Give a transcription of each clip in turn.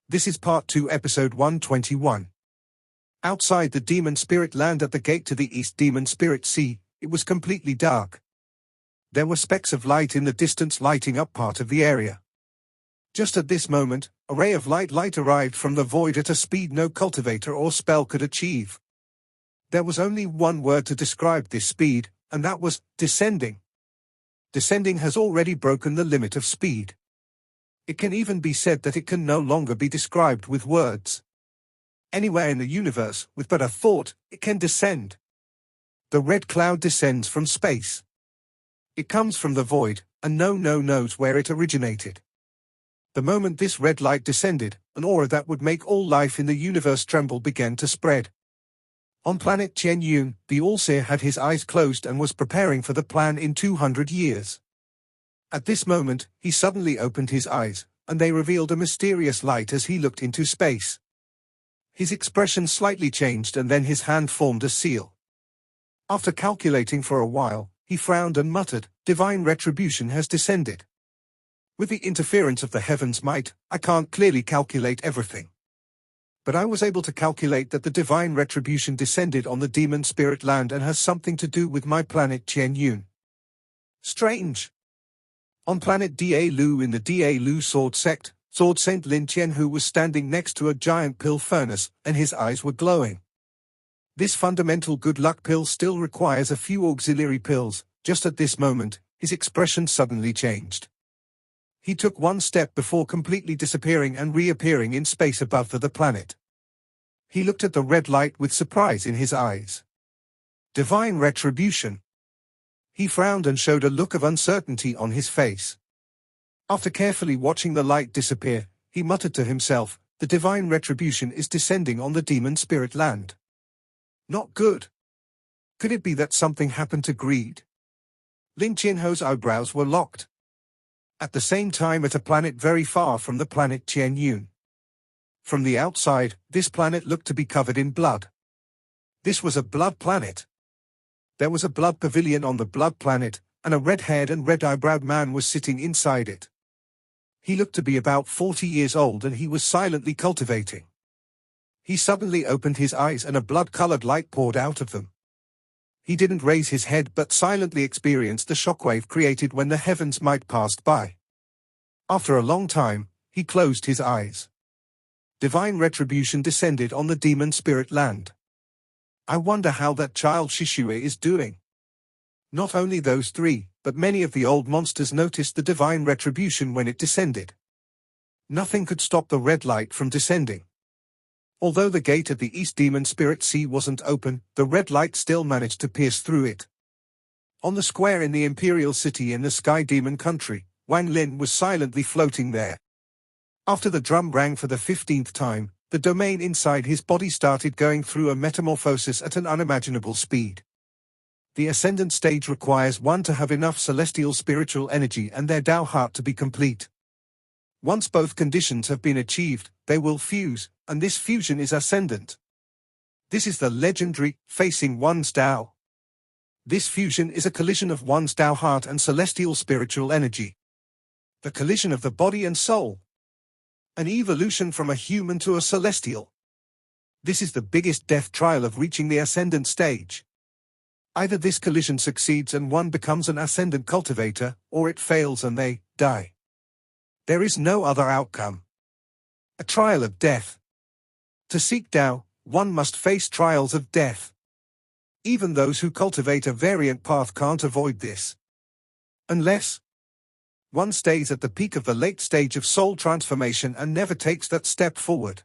This is Part 2, Episode 121. Outside the Demon Spirit Land at the gate to the East Demon Spirit Sea, it was completely dark. There were specks of light in the distance lighting up part of the area. Just at this moment, a ray of light arrived from the void at a speed no cultivator or spell could achieve. There was only one word to describe this speed, and that was descending. Descending has already broken the limit of speed. It can even be said that it can no longer be described with words. Anywhere in the universe, with but a thought, it can descend. The red cloud descends from space. It comes from the void, and no knows where it originated. The moment this red light descended, an aura that would make all life in the universe tremble began to spread. On planet Chen-Yun, the All-Seer had his eyes closed and was preparing for the plan in 200 years. At this moment, he suddenly opened his eyes, and they revealed a mysterious light as he looked into space. His expression slightly changed and then his hand formed a seal. After calculating for a while, he frowned and muttered, "Divine retribution has descended. With the interference of the heavens' might, I can't clearly calculate everything. But I was able to calculate that the divine retribution descended on the Demon Spirit Land and has something to do with my planet Chen-Yun. Strange." On planet Da-Lu in the Da-Lu Sword Sect, Sword Saint Lin Qianhu was standing next to a giant pill furnace, and his eyes were glowing. This fundamental good luck pill still requires a few auxiliary pills. Just at this moment, his expression suddenly changed. He took one step before completely disappearing and reappearing in space above the planet. He looked at the red light with surprise in his eyes. Divine retribution. He frowned and showed a look of uncertainty on his face. After carefully watching the light disappear, he muttered to himself, "The divine retribution is descending on the Demon Spirit Land. Not good. Could it be that something happened to greed?" Lin Qianhu's eyebrows were locked. At the same time, at a planet very far from the planet Chen-Yun. From the outside, this planet looked to be covered in blood. This was a blood planet. There was a blood pavilion on the blood planet, and a red-haired and red-eyebrowed man was sitting inside it. He looked to be about 40 years old and he was silently cultivating. He suddenly opened his eyes and a blood-colored light poured out of them. He didn't raise his head but silently experienced the shockwave created when the heavens might passed by. After a long time, he closed his eyes. Divine retribution descended on the Demon Spirit Land. I wonder how that child Shishue is doing. Not only those three, but many of the old monsters noticed the divine retribution when it descended. Nothing could stop the red light from descending. Although the gate at the East Demon Spirit Sea wasn't open, the red light still managed to pierce through it. On the square in the Imperial City in the Sky Demon Country, Wang Lin was silently floating there. After the drum rang for the 15th time, the domain inside his body started going through a metamorphosis at an unimaginable speed. The ascendant stage requires one to have enough celestial spiritual energy and their Tao heart to be complete. Once both conditions have been achieved, they will fuse, and this fusion is ascendant. This is the legendary, facing one's Tao. This fusion is a collision of one's Tao heart and celestial spiritual energy. The collision of the body and soul. An evolution from a human to a celestial. This is the biggest death trial of reaching the ascendant stage. Either this collision succeeds and one becomes an ascendant cultivator, or it fails and they die. There is no other outcome. A trial of death. To seek Tao, one must face trials of death. Even those who cultivate a variant path can't avoid this. Unless one stays at the peak of the late stage of soul transformation and never takes that step forward.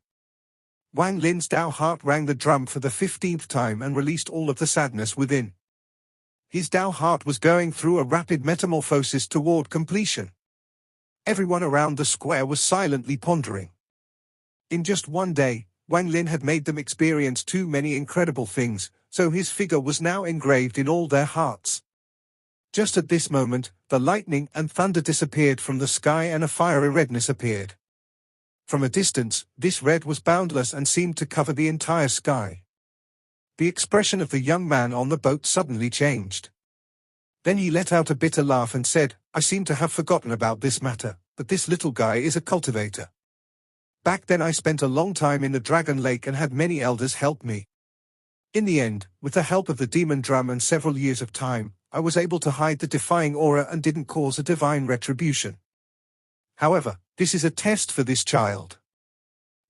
Wang Lin's Tao heart rang the drum for the 15th time and released all of the sadness within. His Tao heart was going through a rapid metamorphosis toward completion. Everyone around the square was silently pondering. In just one day, Wang Lin had made them experience too many incredible things, so his figure was now engraved in all their hearts. Just at this moment, the lightning and thunder disappeared from the sky and a fiery redness appeared. From a distance, this red was boundless and seemed to cover the entire sky. The expression of the young man on the boat suddenly changed. Then he let out a bitter laugh and said, "I seem to have forgotten about this matter, but this little guy is a cultivator. Back then I spent a long time in the Dragon Lake and had many elders help me. In the end, with the help of the demon drum and several years of time, I was able to hide the defying aura and didn't cause a divine retribution. However, this is a test for this child.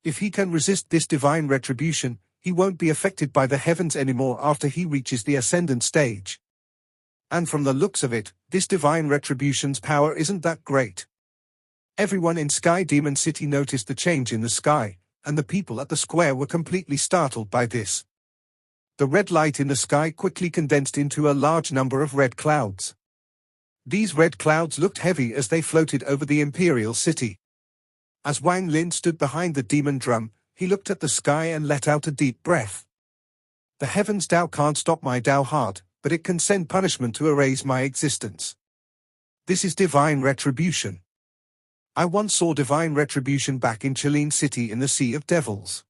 If he can resist this divine retribution, he won't be affected by the heavens anymore after he reaches the ascendant stage. And from the looks of it, this divine retribution's power isn't that great. Everyone in Sky Demon City noticed the change in the sky, and the people at the square were completely startled by this. The red light in the sky quickly condensed into a large number of red clouds. These red clouds looked heavy as they floated over the Imperial City. As Wang Lin stood behind the demon drum, he looked at the sky and let out a deep breath. The heavens Tao can't stop my Tao heart, but it can send punishment to erase my existence. This is divine retribution. I once saw divine retribution back in Chilean City in the Sea of Devils.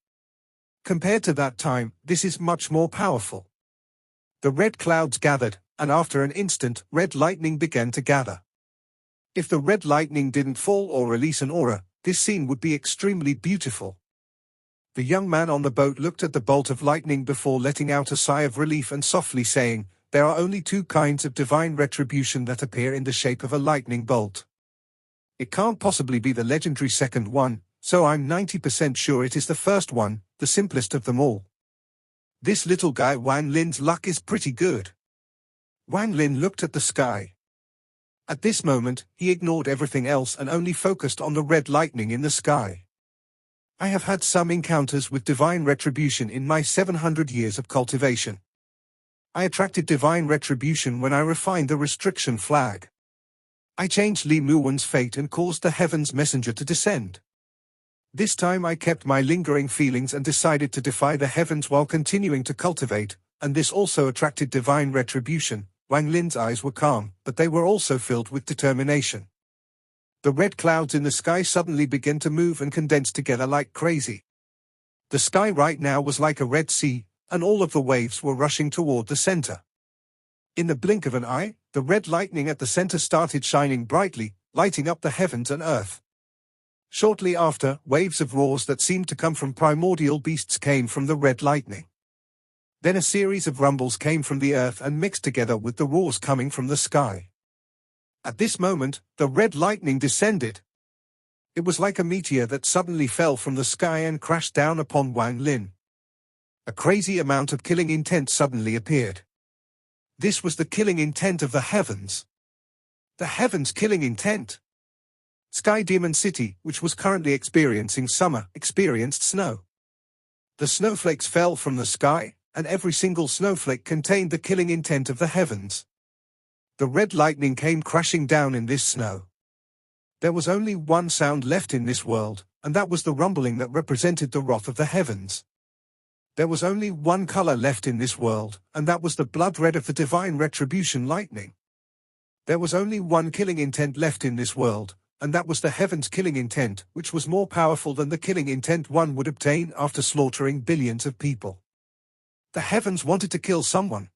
Compared to that time, this is much more powerful. The red clouds gathered, and after an instant, red lightning began to gather. If the red lightning didn't fall or release an aura, this scene would be extremely beautiful. The young man on the boat looked at the bolt of lightning before letting out a sigh of relief and softly saying, "There are only two kinds of divine retribution that appear in the shape of a lightning bolt. It can't possibly be the legendary second one, so I'm 90% sure it is the first one, the simplest of them all." This little guy Wang Lin's luck is pretty good. Wang Lin looked at the sky. At this moment, he ignored everything else and only focused on the red lightning in the sky. I have had some encounters with divine retribution in my 700 years of cultivation. I attracted divine retribution when I refined the restriction flag. I changed Li Muwen's fate and caused the heavens messenger to descend. This time I kept my lingering feelings and decided to defy the heavens while continuing to cultivate, and this also attracted divine retribution. Wang Lin's eyes were calm, but they were also filled with determination. The red clouds in the sky suddenly began to move and condense together like crazy. The sky right now was like a red sea, and all of the waves were rushing toward the center. In the blink of an eye, the red lightning at the center started shining brightly, lighting up the heavens and earth. Shortly after, waves of roars that seemed to come from primordial beasts came from the red lightning. Then a series of rumbles came from the earth and mixed together with the roars coming from the sky. At this moment, the red lightning descended. It was like a meteor that suddenly fell from the sky and crashed down upon Wang Lin. A crazy amount of killing intent suddenly appeared. This was the killing intent of the heavens. The heavens' killing intent. Sky Demon City, which was currently experiencing summer, experienced snow. The snowflakes fell from the sky, and every single snowflake contained the killing intent of the heavens. The red lightning came crashing down in this snow. There was only one sound left in this world, and that was the rumbling that represented the wrath of the heavens. There was only one color left in this world, and that was the blood red of the divine retribution lightning. There was only one killing intent left in this world, and that was the heavens' killing intent, which was more powerful than the killing intent one would obtain after slaughtering billions of people. The heavens wanted to kill someone.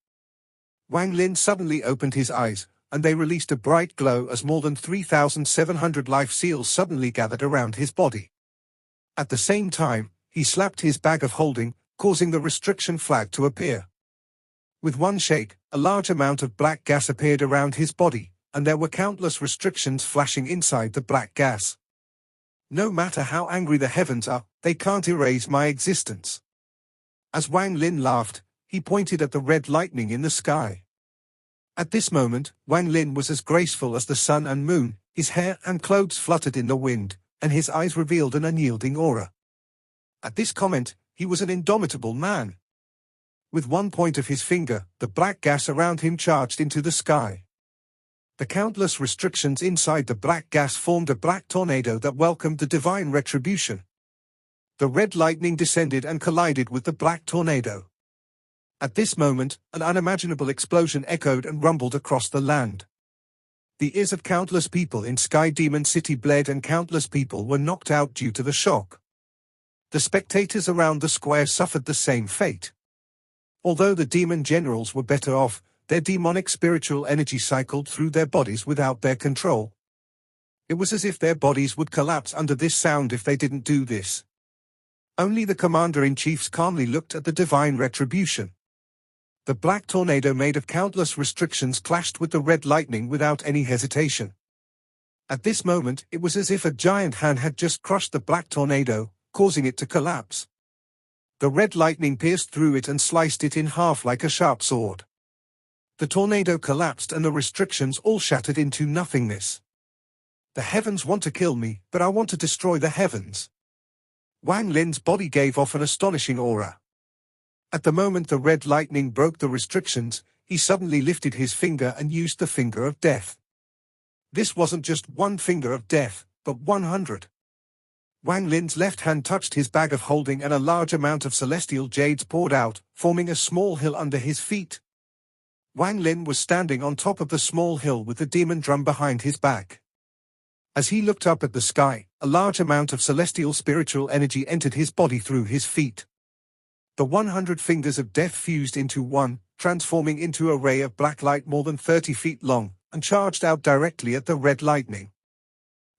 Wang Lin suddenly opened his eyes, and they released a bright glow as more than 3,700 life seals suddenly gathered around his body. At the same time, he slapped his bag of holding, causing the restriction flag to appear. With one shake, a large amount of black gas appeared around his body, and there were countless restrictions flashing inside the black gas. No matter how angry the heavens are, they can't erase my existence. As Wang Lin laughed, he pointed at the red lightning in the sky. At this moment, Wang Lin was as graceful as the sun and moon, his hair and clothes fluttered in the wind, and his eyes revealed an unyielding aura. At this comment, he was an indomitable man. With one point of his finger, the black gas around him charged into the sky. The countless restrictions inside the black gas formed a black tornado that welcomed the divine retribution. The red lightning descended and collided with the black tornado. At this moment, an unimaginable explosion echoed and rumbled across the land. The ears of countless people in Sky Demon City bled and countless people were knocked out due to the shock. The spectators around the square suffered the same fate. Although the demon generals were better off, their demonic spiritual energy cycled through their bodies without their control. It was as if their bodies would collapse under this sound if they didn't do this. Only the commander-in-chiefs calmly looked at the divine retribution. The black tornado made of countless restrictions clashed with the red lightning without any hesitation. At this moment, it was as if a giant hand had just crushed the black tornado, causing it to collapse. The red lightning pierced through it and sliced it in half like a sharp sword. The tornado collapsed and the restrictions all shattered into nothingness. The heavens want to kill me, but I want to destroy the heavens. Wang Lin's body gave off an astonishing aura. At the moment the red lightning broke the restrictions, he suddenly lifted his finger and used the finger of death. This wasn't just one finger of death, but 100. Wang Lin's left hand touched his bag of holding and a large amount of celestial jades poured out, forming a small hill under his feet. Wang Lin was standing on top of the small hill with the demon drum behind his back. As he looked up at the sky, a large amount of celestial spiritual energy entered his body through his feet. The 100 fingers of death fused into one, transforming into a ray of black light more than 30 feet long, and charged out directly at the red lightning.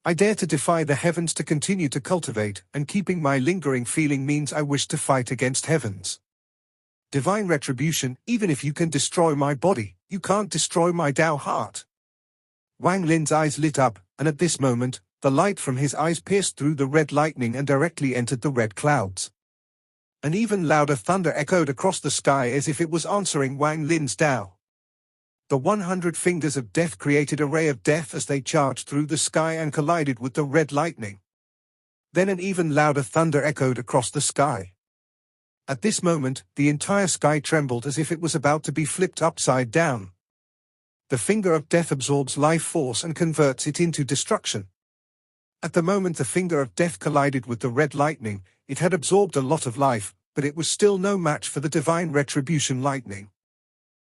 I dare to defy the heavens to continue to cultivate, and keeping my lingering feeling means I wish to fight against heavens. Divine retribution, even if you can destroy my body, you can't destroy my Tao heart. Wang Lin's eyes lit up, and at this moment, the light from his eyes pierced through the red lightning and directly entered the red clouds. An even louder thunder echoed across the sky as if it was answering Wang Lin's Tao. The 100 fingers of death created a ray of death as they charged through the sky and collided with the red lightning. Then an even louder thunder echoed across the sky. At this moment, the entire sky trembled as if it was about to be flipped upside down. The finger of death absorbs life force and converts it into destruction. At the moment the finger of death collided with the red lightning, it had absorbed a lot of life, but it was still no match for the divine retribution lightning.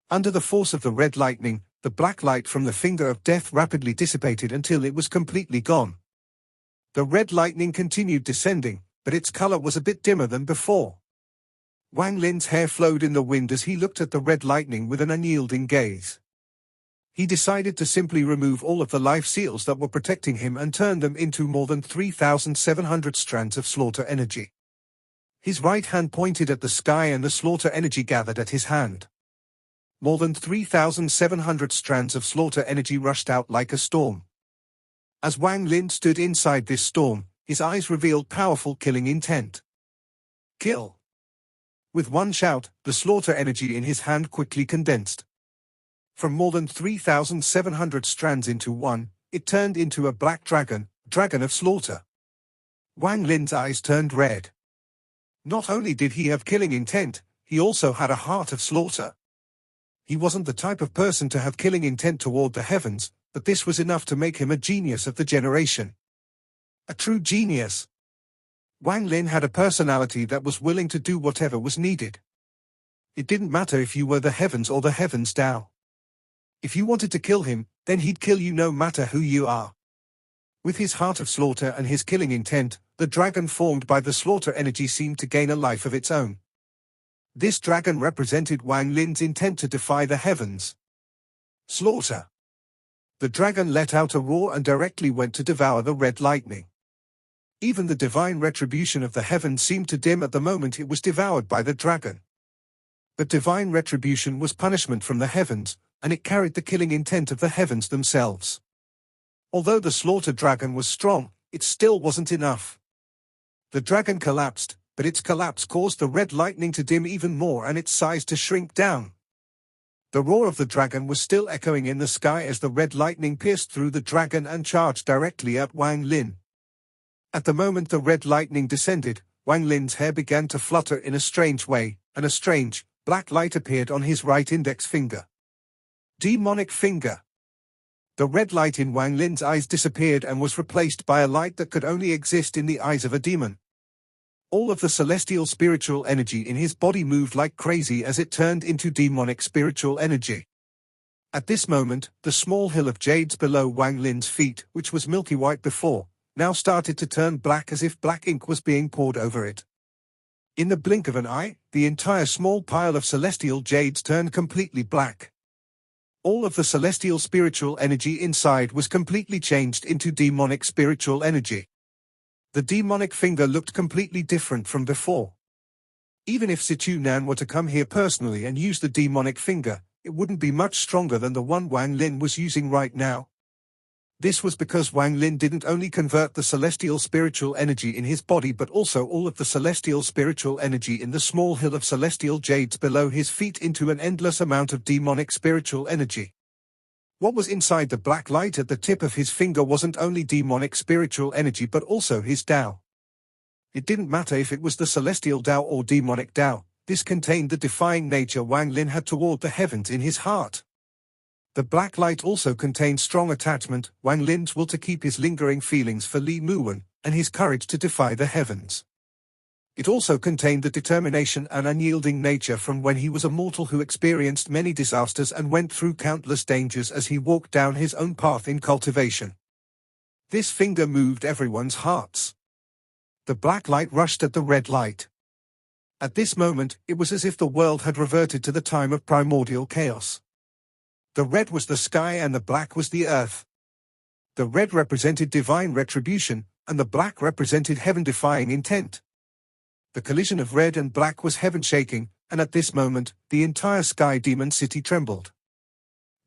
Under the force of the red lightning, the black light from the finger of death rapidly dissipated until it was completely gone. The red lightning continued descending, but its color was a bit dimmer than before. Wang Lin's hair flowed in the wind as he looked at the red lightning with an unyielding gaze. He decided to simply remove all of the life seals that were protecting him and turn them into more than 3,700 strands of slaughter energy. His right hand pointed at the sky and the slaughter energy gathered at his hand. More than 3,700 strands of slaughter energy rushed out like a storm. As Wang Lin stood inside this storm, his eyes revealed powerful killing intent. Kill! With one shout, the slaughter energy in his hand quickly condensed. From more than 3,700 strands into one, it turned into a black dragon, dragon of slaughter. Wang Lin's eyes turned red. Not only did he have killing intent, he also had a heart of slaughter. He wasn't the type of person to have killing intent toward the heavens, but this was enough to make him a genius of the generation. A true genius. Wang Lin had a personality that was willing to do whatever was needed. It didn't matter if you were the heavens or the heavens Tao. If you wanted to kill him, then he'd kill you no matter who you are. With his heart of slaughter and his killing intent, the dragon formed by the slaughter energy seemed to gain a life of its own. This dragon represented Wang Lin's intent to defy the heavens. Slaughter. The dragon let out a roar and directly went to devour the red lightning. Even the divine retribution of the heavens seemed to dim at the moment it was devoured by the dragon. But divine retribution was punishment from the heavens, and it carried the killing intent of the heavens themselves. Although the slaughter dragon was strong, it still wasn't enough. The dragon collapsed, but its collapse caused the red lightning to dim even more and its size to shrink down. The roar of the dragon was still echoing in the sky as the red lightning pierced through the dragon and charged directly at Wang Lin. At the moment the red lightning descended, Wang Lin's hair began to flutter in a strange way, and a strange, black light appeared on his right index finger. Demonic finger. The red light in Wang Lin's eyes disappeared and was replaced by a light that could only exist in the eyes of a demon. All of the celestial spiritual energy in his body moved like crazy as it turned into demonic spiritual energy. At this moment, the small hill of jades below Wang Lin's feet, which was milky white before, now started to turn black as if black ink was being poured over it. In the blink of an eye, the entire small pile of celestial jades turned completely black. All of the celestial spiritual energy inside was completely changed into demonic spiritual energy. The demonic finger looked completely different from before. Even if Situ Nan were to come here personally and use the demonic finger, it wouldn't be much stronger than the one Wang Lin was using right now. This was because Wang Lin didn't only convert the celestial spiritual energy in his body but also all of the celestial spiritual energy in the small hill of celestial jades below his feet into an endless amount of demonic spiritual energy. What was inside the black light at the tip of his finger wasn't only demonic spiritual energy but also his Tao. It didn't matter if it was the celestial Tao or demonic Tao, this contained the defying nature Wang Lin had toward the heavens in his heart. The black light also contained strong attachment, Wang Lin's will to keep his lingering feelings for Li Muwen, and his courage to defy the heavens. It also contained the determination and unyielding nature from when he was a mortal who experienced many disasters and went through countless dangers as he walked down his own path in cultivation. This finger moved everyone's hearts. The black light rushed at the red light. At this moment, it was as if the world had reverted to the time of primordial chaos. The red was the sky and the black was the earth. The red represented divine retribution, and the black represented heaven-defying intent. The collision of red and black was heaven-shaking, and at this moment, the entire Sky Demon City trembled.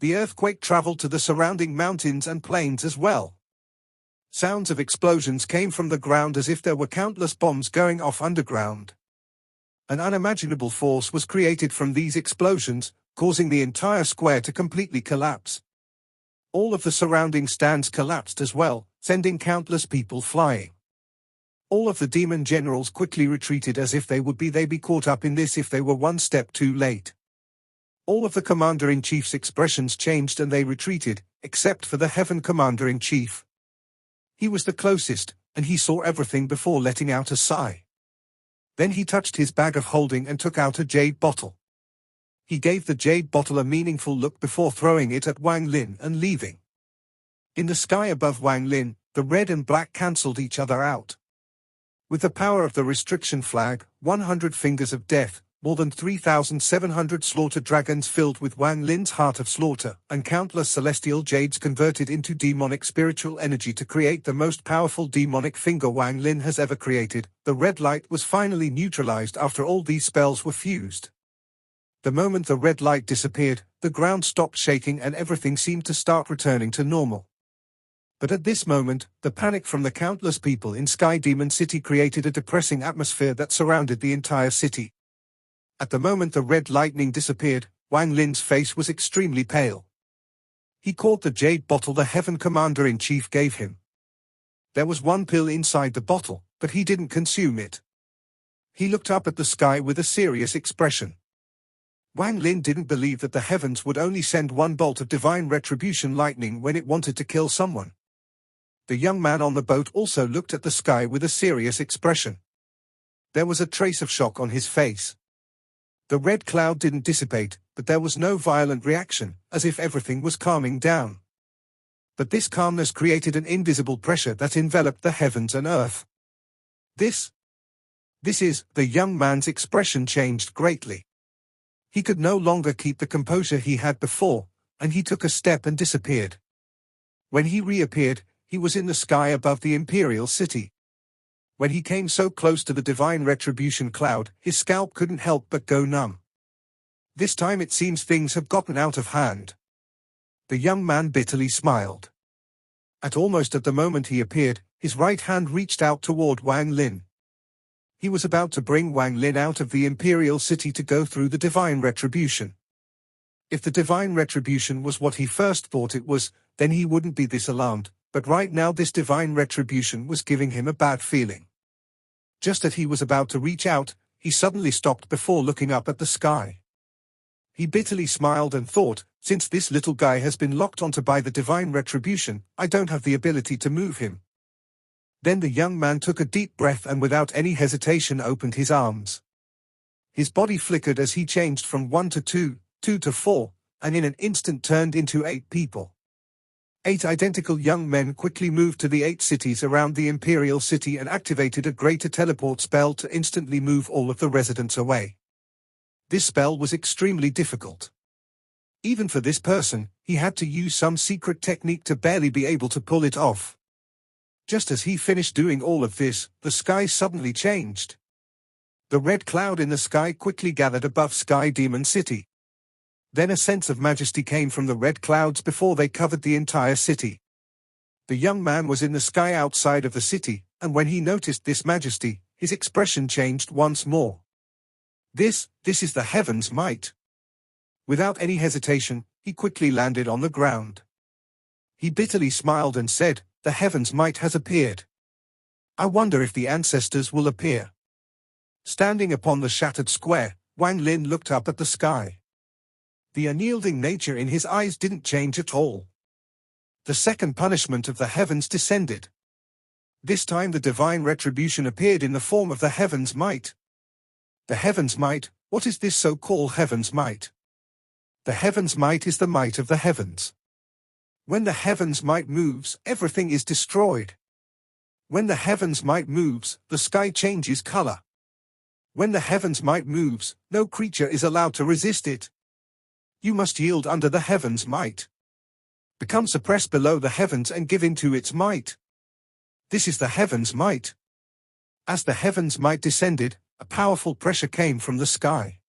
The earthquake traveled to the surrounding mountains and plains as well. Sounds of explosions came from the ground as if there were countless bombs going off underground. An unimaginable force was created from these explosions, causing the entire square to completely collapse. All of the surrounding stands collapsed as well, sending countless people flying. All of the demon generals quickly retreated as if they would be caught up in this if they were one step too late. All of the commander-in-chief's expressions changed and they retreated, except for the heaven commander-in-chief. He was the closest, and he saw everything before letting out a sigh. Then he touched his bag of holding and took out a jade bottle. He gave the jade bottle a meaningful look before throwing it at Wang Lin and leaving. In the sky above Wang Lin, the red and black cancelled each other out. With the power of the restriction flag, 100 fingers of death, more than 3,700 slaughter dragons filled with Wang Lin's heart of slaughter, and countless celestial jades converted into demonic spiritual energy to create the most powerful demonic finger Wang Lin has ever created, the red light was finally neutralized after all these spells were fused. The moment the red light disappeared, the ground stopped shaking and everything seemed to start returning to normal. But at this moment, the panic from the countless people in Sky Demon City created a depressing atmosphere that surrounded the entire city. At the moment the red lightning disappeared, Wang Lin's face was extremely pale. He caught the jade bottle the Heaven Commander-in-Chief gave him. There was one pill inside the bottle, but he didn't consume it. He looked up at the sky with a serious expression. Wang Lin didn't believe that the heavens would only send one bolt of divine retribution lightning when it wanted to kill someone. The young man on the boat also looked at the sky with a serious expression. There was a trace of shock on his face. The red cloud didn't dissipate, but there was no violent reaction, as if everything was calming down. But this calmness created an invisible pressure that enveloped the heavens and earth. The young man's expression changed greatly. He could no longer keep the composure he had before, and he took a step and disappeared. When he reappeared, he was in the sky above the imperial city. When he came so close to the divine retribution cloud, his scalp couldn't help but go numb. This time it seems things have gotten out of hand. The young man bitterly smiled. Almost at the moment he appeared, his right hand reached out toward Wang Lin. He was about to bring Wang Lin out of the imperial city to go through the divine retribution. If the divine retribution was what he first thought it was, then he wouldn't be this alarmed, but right now this divine retribution was giving him a bad feeling. Just as he was about to reach out, he suddenly stopped before looking up at the sky. He bitterly smiled and thought, since this little guy has been locked onto by the divine retribution, I don't have the ability to move him. Then the young man took a deep breath and without any hesitation opened his arms. His body flickered as he changed from 1 to 2, 2 to 4, and in an instant turned into 8 people. 8 identical young men quickly moved to the 8 cities around the imperial city and activated a greater teleport spell to instantly move all of the residents away. This spell was extremely difficult. Even for this person, he had to use some secret technique to barely be able to pull it off. Just as he finished doing all of this, the sky suddenly changed. The red cloud in the sky quickly gathered above Sky Demon City. Then a sense of majesty came from the red clouds before they covered the entire city. The young man was in the sky outside of the city, and when he noticed this majesty, his expression changed once more. This is the heaven's might. Without any hesitation, he quickly landed on the ground. He bitterly smiled and said, "The heaven's might has appeared. I wonder if the ancestors will appear." Standing upon the shattered square, Wang Lin looked up at the sky. The unyielding nature in his eyes didn't change at all. The second punishment of the heavens descended. This time the divine retribution appeared in the form of the heaven's might. The heaven's might, what is this so-called heaven's might? The heaven's might is the might of the heavens. When the heaven's might moves, everything is destroyed. When the heaven's might moves, the sky changes color. When the heaven's might moves, no creature is allowed to resist it. You must yield under the heaven's might. Become suppressed below the heavens and give in to its might. This is the heaven's might. As the heaven's might descended, a powerful pressure came from the sky.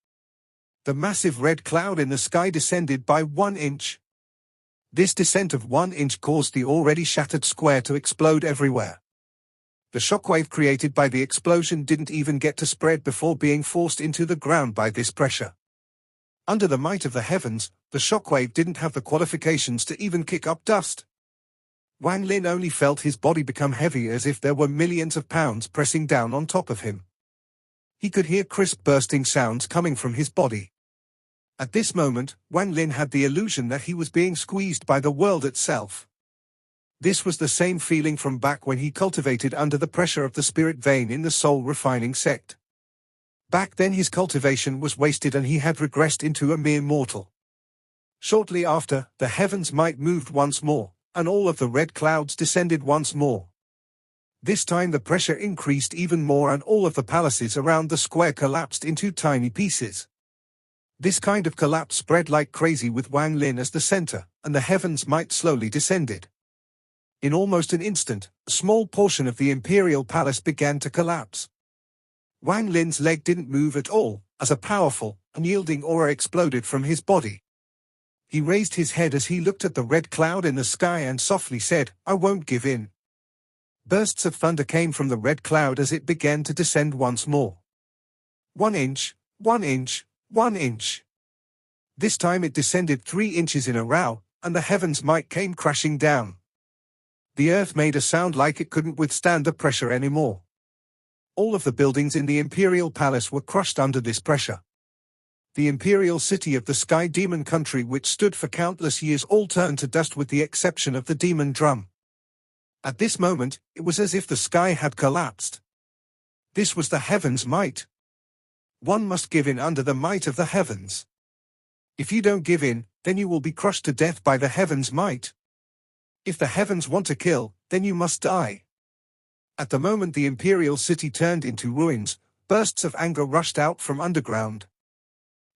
The massive red cloud in the sky descended by 1 inch. This descent of 1 inch caused the already shattered square to explode everywhere. The shockwave created by the explosion didn't even get to spread before being forced into the ground by this pressure. Under the might of the heavens, the shockwave didn't have the qualifications to even kick up dust. Wang Lin only felt his body become heavy as if there were millions of pounds pressing down on top of him. He could hear crisp bursting sounds coming from his body. At this moment, Wang Lin had the illusion that he was being squeezed by the world itself. This was the same feeling from back when he cultivated under the pressure of the spirit vein in the soul refining sect. Back then his cultivation was wasted and he had regressed into a mere mortal. Shortly after, the heaven's might moved once more, and all of the red clouds descended once more. This time the pressure increased even more and all of the palaces around the square collapsed into tiny pieces. This kind of collapse spread like crazy with Wang Lin as the center, and the heaven's might slowly descended. In almost an instant, a small portion of the imperial palace began to collapse. Wang Lin's leg didn't move at all, as a powerful, unyielding aura exploded from his body. He raised his head as he looked at the red cloud in the sky and softly said, "I won't give in." Bursts of thunder came from the red cloud as it began to descend once more. 1 inch, 1 inch, 1 inch. This time it descended 3 inches in a row, and the heaven's might came crashing down. The earth made a sound like it couldn't withstand the pressure anymore. All of the buildings in the imperial palace were crushed under this pressure. The imperial city of the Sky Demon country, which stood for countless years, all turned to dust with the exception of the demon drum. At this moment, it was as if the sky had collapsed. This was the heaven's might. One must give in under the might of the heavens. If you don't give in, then you will be crushed to death by the heaven's might. If the heavens want to kill, then you must die. At the moment the imperial city turned into ruins, bursts of anger rushed out from underground.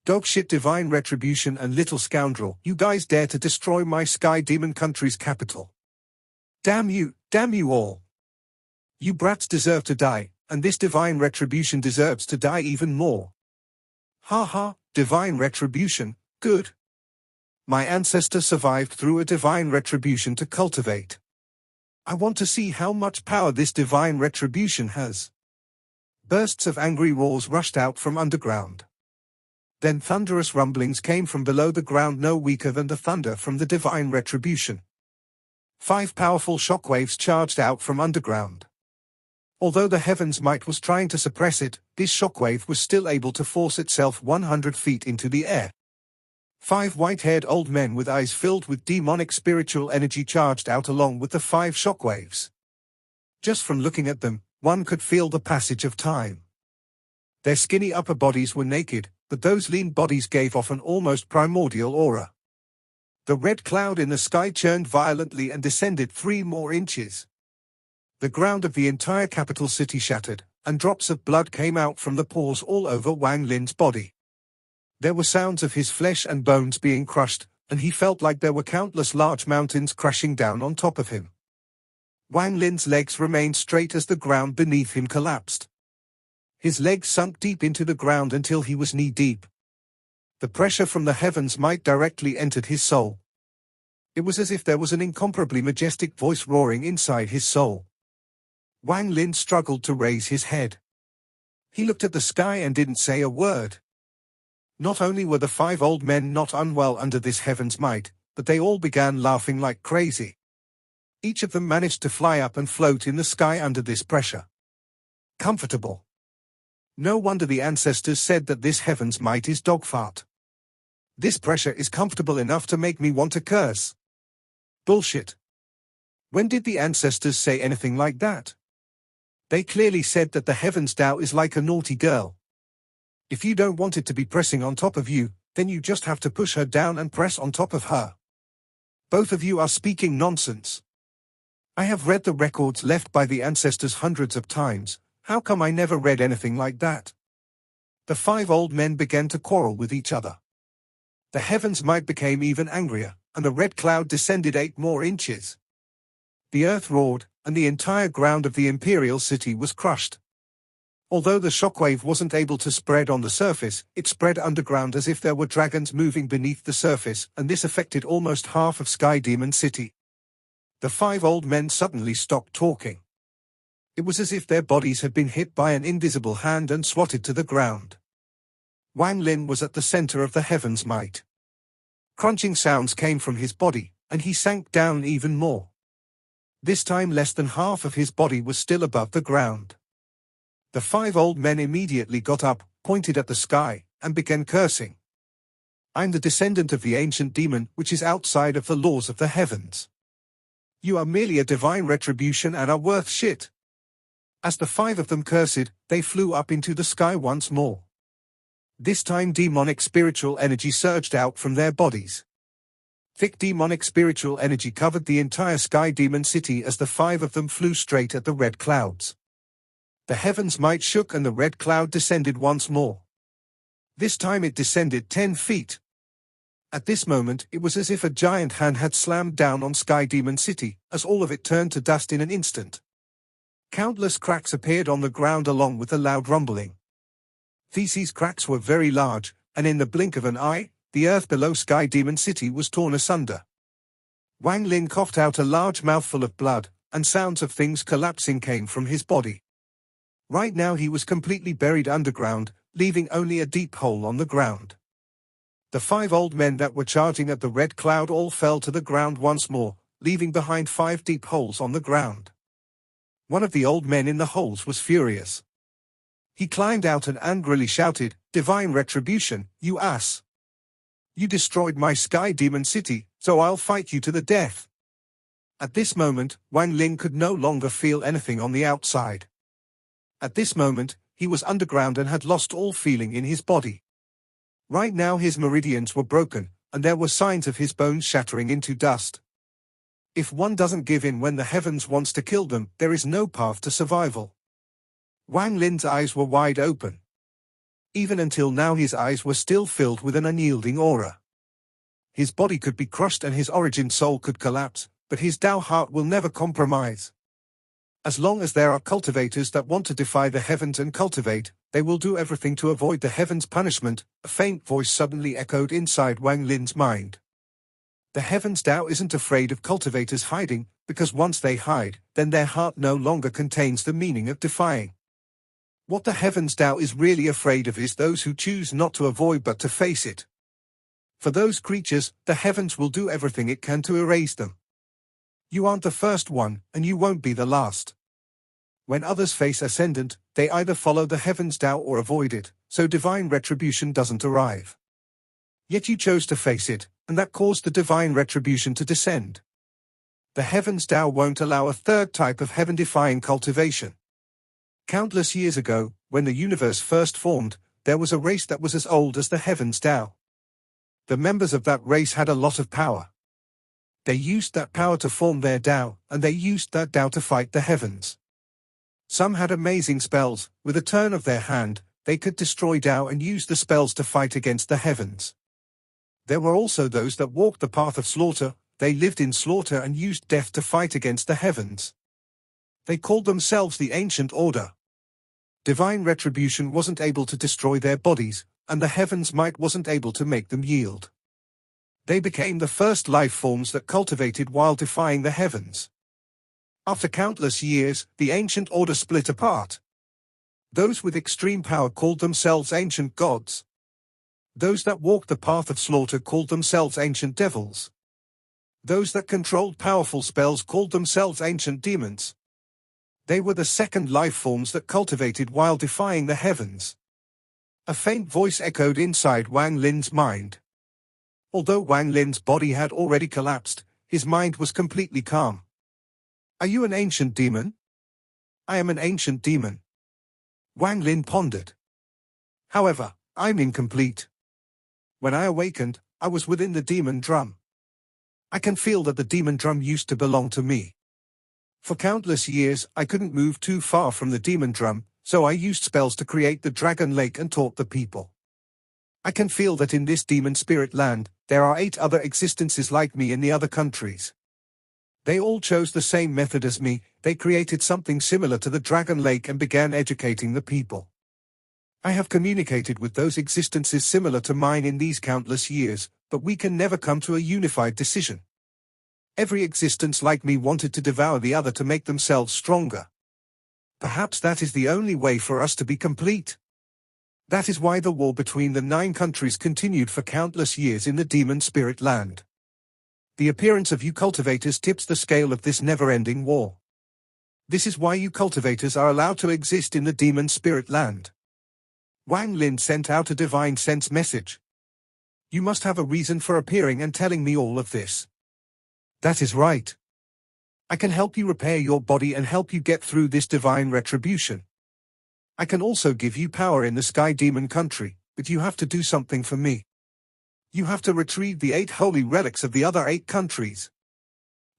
Dogshit divine retribution and little scoundrel, you guys dare to destroy my Sky Demon country's capital. Damn you all. You brats deserve to die, and this divine retribution deserves to die even more. Ha ha, divine retribution, good. My ancestor survived through a divine retribution to cultivate. I want to see how much power this divine retribution has. Bursts of angry roars rushed out from underground. Then thunderous rumblings came from below the ground, no weaker than the thunder from the divine retribution. 5 powerful shockwaves charged out from underground. Although the heaven's might was trying to suppress it, this shockwave was still able to force itself 100 feet into the air. 5 white-haired old men with eyes filled with demonic spiritual energy charged out along with the 5 shockwaves. Just from looking at them, one could feel the passage of time. Their skinny upper bodies were naked, but those lean bodies gave off an almost primordial aura. The red cloud in the sky churned violently and descended 3 more inches. The ground of the entire capital city shattered, and drops of blood came out from the pores all over Wang Lin's body. There were sounds of his flesh and bones being crushed, and he felt like there were countless large mountains crashing down on top of him. Wang Lin's legs remained straight as the ground beneath him collapsed. His legs sunk deep into the ground until he was knee-deep. The pressure from the heavens might directly entered his soul. It was as if there was an incomparably majestic voice roaring inside his soul. Wang Lin struggled to raise his head. He looked at the sky and didn't say a word. Not only were the 5 old men not unwell under this heaven's might, but they all began laughing like crazy. Each of them managed to fly up and float in the sky under this pressure. Comfortable. No wonder the ancestors said that this heaven's might is dog fart. This pressure is comfortable enough to make me want to curse. Bullshit. When did the ancestors say anything like that? They clearly said that the heavens Tao is like a naughty girl. If you don't want it to be pressing on top of you, then you just have to push her down and press on top of her. Both of you are speaking nonsense. I have read the records left by the ancestors hundreds of times. How come I never read anything like that? The 5 old men began to quarrel with each other. The heavens might became even angrier, and the red cloud descended 8 more inches. The earth roared, and the entire ground of the imperial city was crushed. Although the shockwave wasn't able to spread on the surface, it spread underground as if there were dragons moving beneath the surface, and this affected almost half of Sky Demon City. The 5 old men suddenly stopped talking. It was as if their bodies had been hit by an invisible hand and swatted to the ground. Wang Lin was at the center of the heaven's might. Crunching sounds came from his body, and he sank down even more. This time less than half of his body was still above the ground. The 5 old men immediately got up, pointed at the sky, and began cursing. I'm the descendant of the ancient demon, which is outside of the laws of the heavens. You are merely a divine retribution and are worth shit. As the 5 of them cursed, they flew up into the sky once more. This time demonic spiritual energy surged out from their bodies. Thick demonic spiritual energy covered the entire Sky Demon City as the 5 of them flew straight at the red clouds. The heavens might shook and the red cloud descended once more. This time it descended 10 feet. At this moment it was as if a giant hand had slammed down on Sky Demon City, as all of it turned to dust in an instant. Countless cracks appeared on the ground along with a loud rumbling. These cracks were very large, and in the blink of an eye, the earth below Sky Demon City was torn asunder. Wang Lin coughed out a large mouthful of blood, and sounds of things collapsing came from his body. Right now he was completely buried underground, leaving only a deep hole on the ground. The 5 old men that were charging at the red cloud all fell to the ground once more, leaving behind 5 deep holes on the ground. One of the old men in the holes was furious. He climbed out and angrily shouted, "Divine retribution, you ass! You destroyed my Sky Demon City, so I'll fight you to the death." At this moment, Wang Ling could no longer feel anything on the outside. At this moment, he was underground and had lost all feeling in his body. Right now his meridians were broken, and there were signs of his bones shattering into dust. If one doesn't give in when the heavens wants to kill them, there is no path to survival. Wang Lin's eyes were wide open. Even until now his eyes were still filled with an unyielding aura. His body could be crushed and his origin soul could collapse, but his Tao heart will never compromise. As long as there are cultivators that want to defy the heavens and cultivate, they will do everything to avoid the heavens' punishment, a faint voice suddenly echoed inside Wang Lin's mind. The heavens Tao isn't afraid of cultivators hiding, because once they hide, then their heart no longer contains the meaning of defying. What the heavens Tao is really afraid of is those who choose not to avoid but to face it. For those creatures, the heavens will do everything it can to erase them. You aren't the first one, and you won't be the last. When others face ascendant, they either follow the heavens Tao or avoid it, so divine retribution doesn't arrive. Yet you chose to face it, and that caused the divine retribution to descend. The heavens Tao won't allow a third type of heaven-defying cultivation. Countless years ago, when the universe first formed, there was a race that was as old as the heavens Tao. The members of that race had a lot of power. They used that power to form their Tao, and they used that Tao to fight the heavens. Some had amazing spells. With a turn of their hand, they could destroy Tao and use the spells to fight against the heavens. There were also those that walked the path of slaughter. They lived in slaughter and used death to fight against the heavens. They called themselves the Ancient Order. Divine retribution wasn't able to destroy their bodies, and the heavens' might wasn't able to make them yield. They became the first life forms that cultivated while defying the heavens. After countless years, the Ancient Order split apart. Those with extreme power called themselves ancient gods. Those that walked the path of slaughter called themselves ancient devils. Those that controlled powerful spells called themselves ancient demons. They were the second life forms that cultivated while defying the heavens. A faint voice echoed inside Wang Lin's mind. Although Wang Lin's body had already collapsed, his mind was completely calm. Are you an ancient demon? I am an ancient demon. Wang Lin pondered. However, I'm incomplete. When I awakened, I was within the demon drum. I can feel that the demon drum used to belong to me. For countless years, I couldn't move too far from the demon drum, so I used spells to create the dragon lake and taught the people. I can feel that in this demon spirit land, there are 8 other existences like me in the other countries. They all chose the same method as me. They created something similar to the dragon lake and began educating the people. I have communicated with those existences similar to mine in these countless years, but we can never come to a unified decision. Every existence like me wanted to devour the other to make themselves stronger. Perhaps that is the only way for us to be complete. That is why the war between the 9 countries continued for countless years in the demon spirit land. The appearance of you cultivators tips the scale of this never-ending war. This is why you cultivators are allowed to exist in the demon spirit land. Wang Lin sent out a divine sense message. You must have a reason for appearing and telling me all of this. That is right. I can help you repair your body and help you get through this divine retribution. I can also give you power in the Sky Demon country, but you have to do something for me. You have to retrieve the 8 holy relics of the other 8 countries.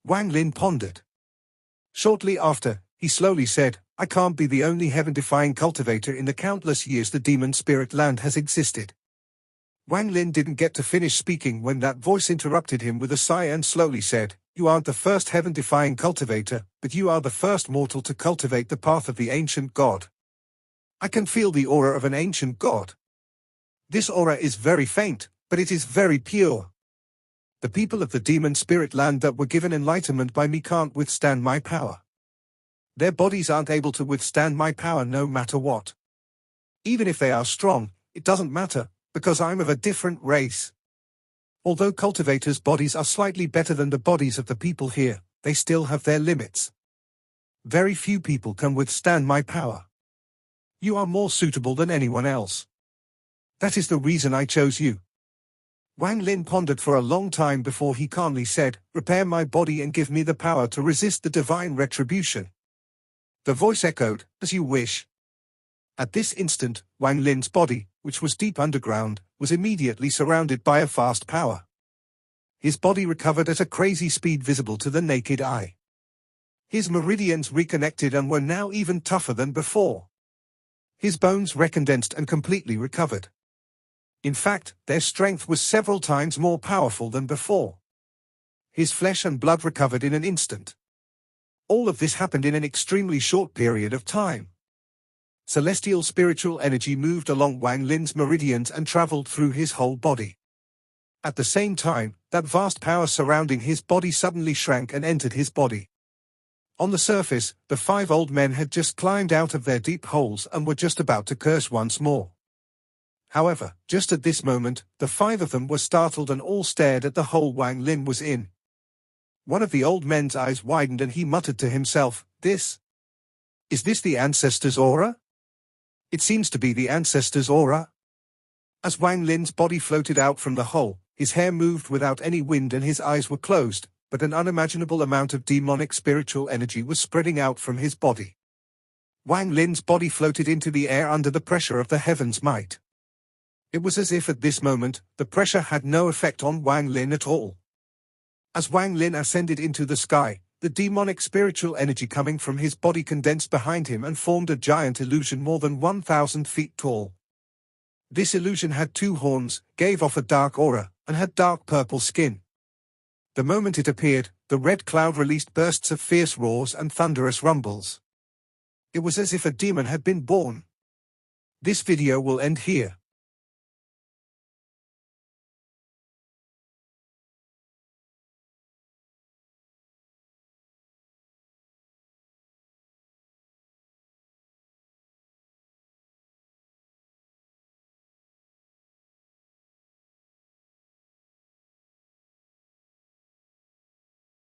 Wang Lin pondered. Shortly after, he slowly said, I can't be the only heaven-defying cultivator in the countless years the demon spirit land has existed. Wang Lin didn't get to finish speaking when that voice interrupted him with a sigh and slowly said, You aren't the first heaven-defying cultivator, but you are the first mortal to cultivate the path of the ancient god. I can feel the aura of an ancient god. This aura is very faint, but it is very pure. The people of the demon spirit land that were given enlightenment by me can't withstand my power. Their bodies aren't able to withstand my power no matter what. Even if they are strong, it doesn't matter, because I'm of a different race. Although cultivators' bodies are slightly better than the bodies of the people here, they still have their limits. Very few people can withstand my power. You are more suitable than anyone else. That is the reason I chose you. Wang Lin pondered for a long time before he calmly said, Repair my body and give me the power to resist the divine retribution. The voice echoed, As you wish. At this instant, Wang Lin's body, which was deep underground, was immediately surrounded by a vast power. His body recovered at a crazy speed visible to the naked eye. His meridians reconnected and were now even tougher than before. His bones recondensed and completely recovered. In fact, their strength was several times more powerful than before. His flesh and blood recovered in an instant. All of this happened in an extremely short period of time. Celestial spiritual energy moved along Wang Lin's meridians and traveled through his whole body. At the same time, that vast power surrounding his body suddenly shrank and entered his body. On the surface, the 5 old men had just climbed out of their deep holes and were just about to curse once more. However, just at this moment, the 5 of them were startled and all stared at the hole Wang Lin was in. One of the old men's eyes widened and he muttered to himself, Is this the ancestor's aura? It seems to be the ancestor's aura. As Wang Lin's body floated out from the hole, his hair moved without any wind and his eyes were closed, but an unimaginable amount of demonic spiritual energy was spreading out from his body. Wang Lin's body floated into the air under the pressure of the heaven's might. It was as if at this moment, the pressure had no effect on Wang Lin at all. As Wang Lin ascended into the sky, The demonic spiritual energy coming from his body condensed behind him and formed a giant illusion more than 1,000 feet tall. This illusion had 2 horns, gave off a dark aura, and had dark purple skin. The moment it appeared, the red cloud released bursts of fierce roars and thunderous rumbles. It was as if a demon had been born. This video will end here.